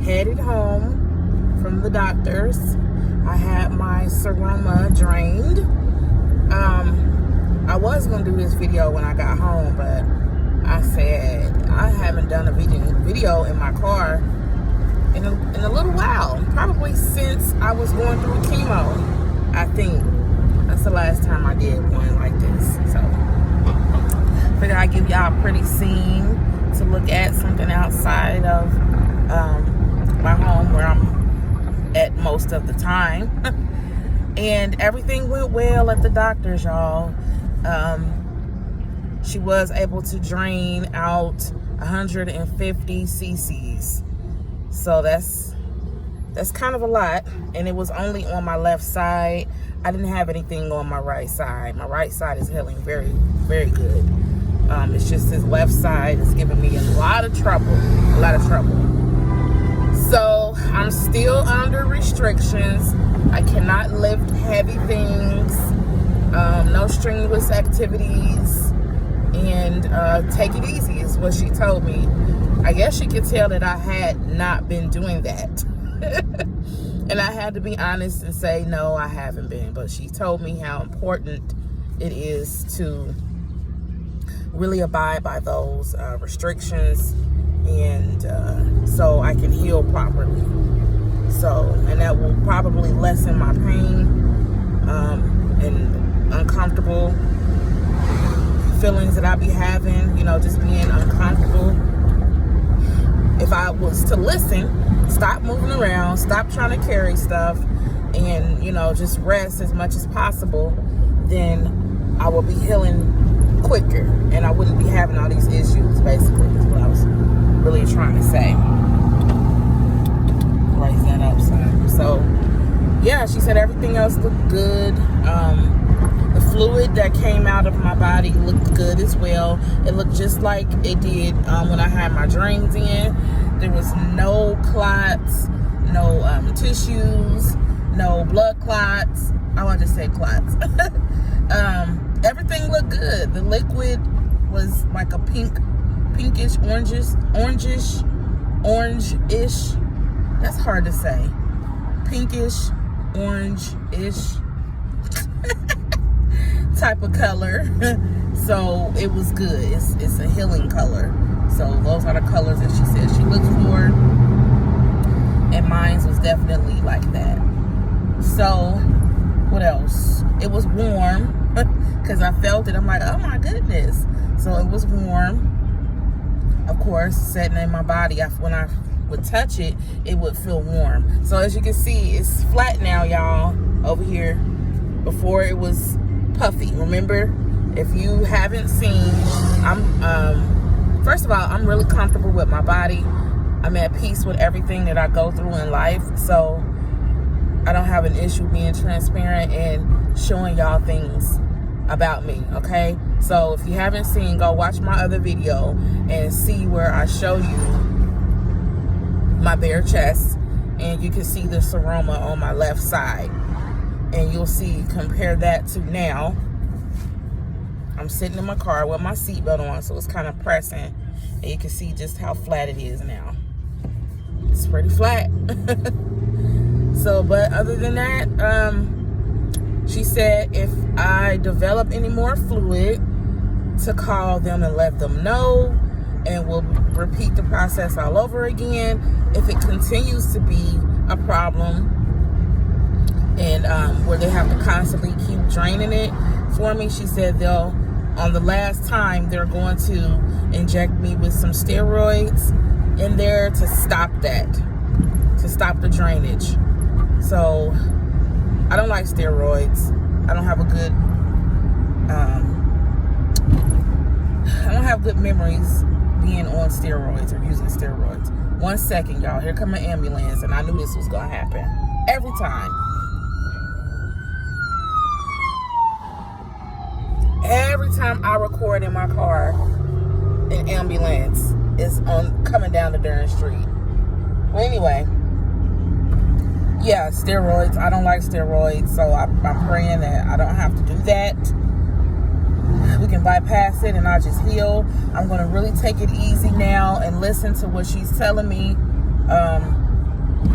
headed home from the doctor's. I had my Seroma drained. I was going to do this video when I got home, but I said I haven't done a video in my car in a little while. Probably since I was going through chemo, I think. That's the last time I did one like this. So, figured I'd give y'all a pretty scene to look at, something outside of my home where I'm at most of the time. And everything went well at the doctor's, y'all. She was able to drain out 150 cc's. So that's kind of a lot. And it was only on my left side. I didn't have anything on my right side. My right side is healing very, very good. It's just this left side is giving me a lot of trouble. So I'm still under restrictions. I cannot lift heavy things, no strenuous activities, and take it easy is what she told me. I guess she could tell that I had not been doing that. And I had to be honest and say, no, I haven't been. But she told me how important it is to really abide by those restrictions, and so I can heal properly. So, and that will probably lessen my pain and uncomfortable feelings that I be having, you know, just being uncomfortable. If I was to listen, stop moving around, stop trying to carry stuff, and, you know, just rest as much as possible, then I will be healing quicker and I wouldn't be having all these issues, basically, is what I was really trying to say. Raise that up some. So, yeah, she said everything else looked good. The fluid that came out of my body looked good as well. It looked just like it did when I had my drains in. There was no clots, no tissues, no blood clots. I want to say clots. Everything looked good. The liquid was like a pinkish, orange-ish. That's hard to say. Pinkish, orange-ish type of color. So it was good. It's a healing color. So those are the colors that she said she looked for. And mine was definitely like that. So what else? It was warm because I felt it. I'm like, oh my goodness. So it was warm. Of course, setting in my body, when I would touch it, it would feel warm. So as you can see, it's flat now, y'all, over here. Before it was puffy. Remember, if you haven't seen, first of all, I'm really comfortable with my body. I'm at peace with everything that I go through in life. So I don't have an issue being transparent and showing y'all things about me, okay? So if you haven't seen, go watch my other video and see where I show you my bare chest, and you can see the Seroma on my left side, and you'll see, compare that to now. I'm sitting in my car with my seatbelt on, so it's kind of pressing, and you can see just how flat it is now. It's pretty flat. So, but other than that, she said if I develop any more fluid, to call them and let them know, and we'll repeat the process all over again. If it continues to be a problem, and where they have to constantly keep draining it for me, she said on the last time, they're going to inject me with some steroids in there to stop that, to stop the drainage. So I don't like steroids. I don't have a good I don't have good memories being on steroids or using steroids. 1 second, y'all. Here come an ambulance, and I knew this was gonna happen every time. Every time I record in my car, an ambulance is coming down the darn street. Well, anyway, yeah, steroids. I don't like steroids, so I'm praying that I don't have to do that. We can bypass it and I'll just heal. I'm going to really take it easy now and listen to what she's telling me.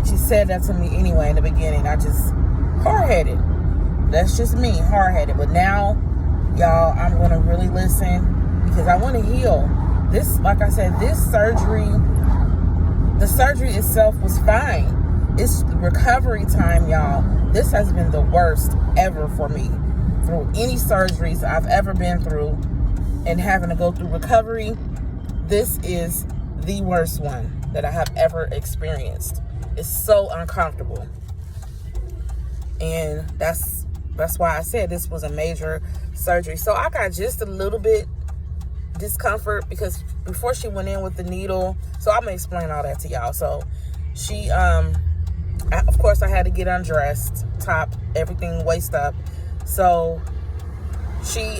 she said that to me anyway in the beginning. I just, hard-headed. That's just me, hard-headed. But now, y'all, I'm going to really listen because I want to heal. This, like I said, this surgery, the surgery itself was fine. It's recovery time, y'all. This has been the worst ever for me. Through any surgeries I've ever been through and having to go through recovery, this is the worst one that I have ever experienced. It's so uncomfortable. And that's why I said this was a major surgery. So I got just a little bit discomfort because before she went in with the needle, so I'm gonna explain all that to y'all. So she of course I had to get undressed, top, everything, waist up. So she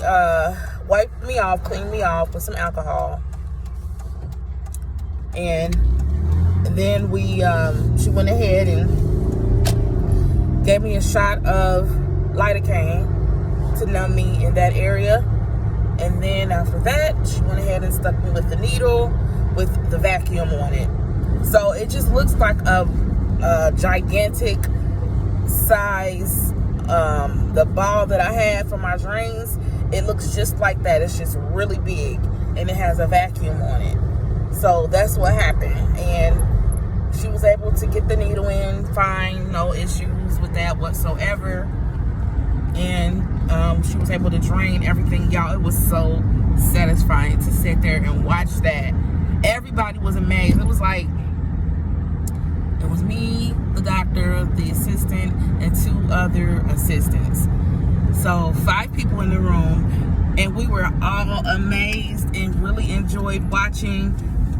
wiped me off, cleaned me off with some alcohol, and then she went ahead and gave me a shot of lidocaine to numb me in that area. And then after that, she went ahead and stuck me with the needle with the vacuum on it. So it just looks like a gigantic size, the ball that I had for my drains, it looks just like that. It's just really big and it has a vacuum on it. So that's what happened. And she was able to get the needle in fine, no issues with that whatsoever. And she was able to drain everything. Y'all, it was so satisfying to sit there and watch that. Everybody was amazed. It was like, it was me, the doctor, the assistant, and 2 other assistants. So 5 people in the room, and we were all amazed and really enjoyed watching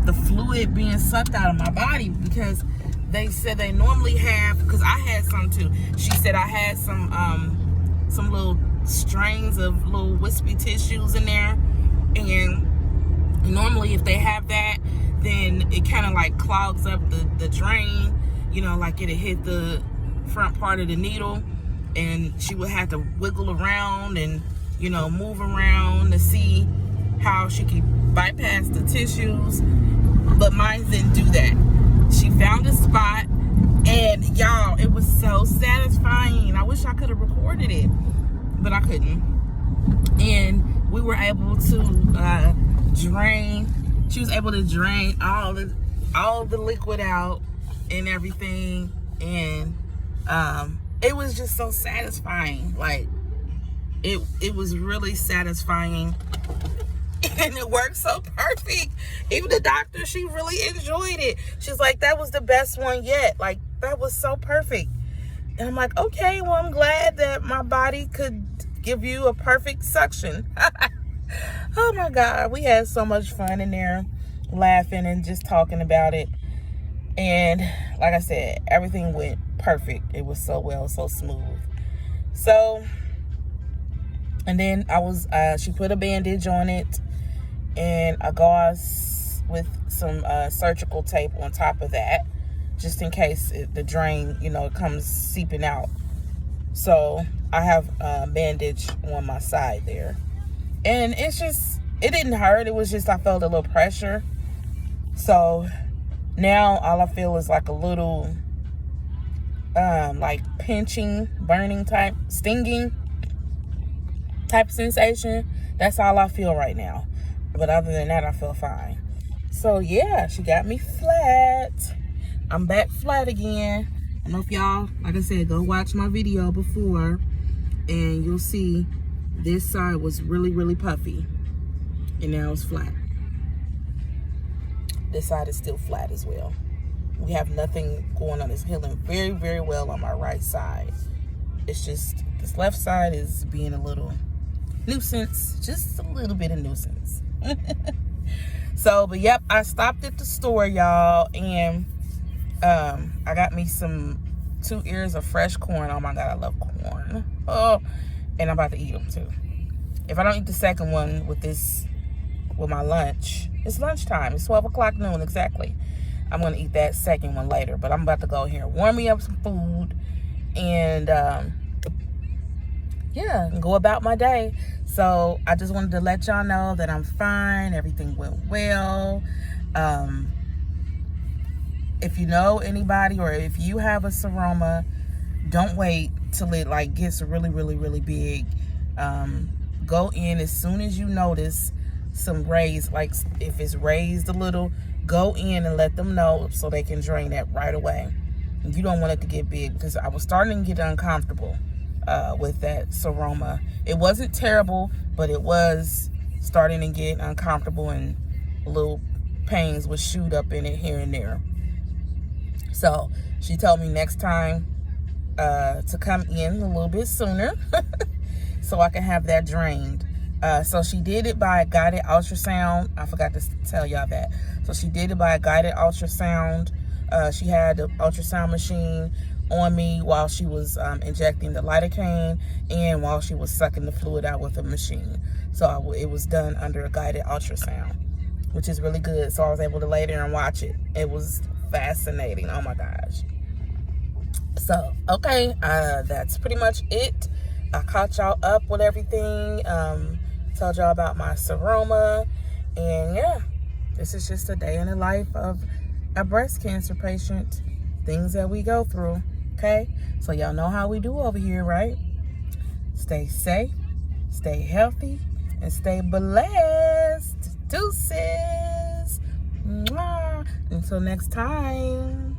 the fluid being sucked out of my body, because they said they normally have, because I had some too. She said I had some little strings of little wispy tissues in there, and normally if they have that, then it kind of like clogs up the drain, you know, like it'll hit the front part of the needle, and she would have to wiggle around and, you know, move around to see how she could bypass the tissues. But mine didn't do that. She found a spot, and y'all, it was so satisfying. I wish I could have recorded it, but I couldn't. And we were able to drain. She was able to drain all the liquid out and everything, and it was just so satisfying. Like it was really satisfying, and it worked so perfect. Even the doctor, she really enjoyed it. She's like, that was the best one yet. Like, that was so perfect. And I'm like, okay, well, I'm glad that my body could give you a perfect suction. Oh my God, we had so much fun in there, laughing and just talking about it. And like I said, everything went perfect. It was so well, so smooth. So, and then she put a bandage on it and a gauze with some surgical tape on top of that, just in case the drain, you know, comes seeping out. So I have a bandage on my side there. And it didn't hurt. It was just, I felt a little pressure. So now all I feel is like a little, like pinching, burning type, stinging type sensation. That's all I feel right now. But other than that, I feel fine. So yeah, she got me flat. I'm back flat again. I don't know if y'all, like I said, go watch my video before, and you'll see this side was really, really puffy, and now it's flat. This side is still flat as well. We have nothing going on. It's healing very, very well on my right side. It's just this left side is being a little nuisance, just a little bit of nuisance. So, but yep, I stopped at the store, y'all, and I got me 2 ears of fresh corn. Oh my God, I love corn. Oh, and I'm about to eat them too. If I don't eat the second one with my lunch, it's lunchtime. It's 12 o'clock noon exactly. I'm gonna eat that second one later, but I'm about to go here, warm me up some food, and yeah, and go about my day. So I just wanted to let y'all know that I'm fine. Everything went well. if you know anybody or if you have a seroma, don't wait till it like gets really, really, really big. Go in as soon as you notice some raised, like if it's raised a little, go in and let them know so they can drain that right away. You don't want it to get big, because I was starting to get uncomfortable with that seroma. It wasn't terrible, but it was starting to get uncomfortable, and little pains would shoot up in it here and there. So she told me next time to come in a little bit sooner so I can have that drained. So she did it by a guided ultrasound. I forgot to tell y'all that. So she did it by a guided ultrasound. She had the ultrasound machine on me while she was injecting the lidocaine and while she was sucking the fluid out with the machine. So it was done under a guided ultrasound, which is really good. So I was able to lay there and watch it. It was fascinating. Oh my gosh. So, okay, that's pretty much it. I caught y'all up with everything. Told y'all about my seroma. And yeah, this is just a day in the life of a breast cancer patient. Things that we go through, okay? So y'all know how we do over here, right? Stay safe, stay healthy, and stay blessed. Deuces. Mwah. Until next time.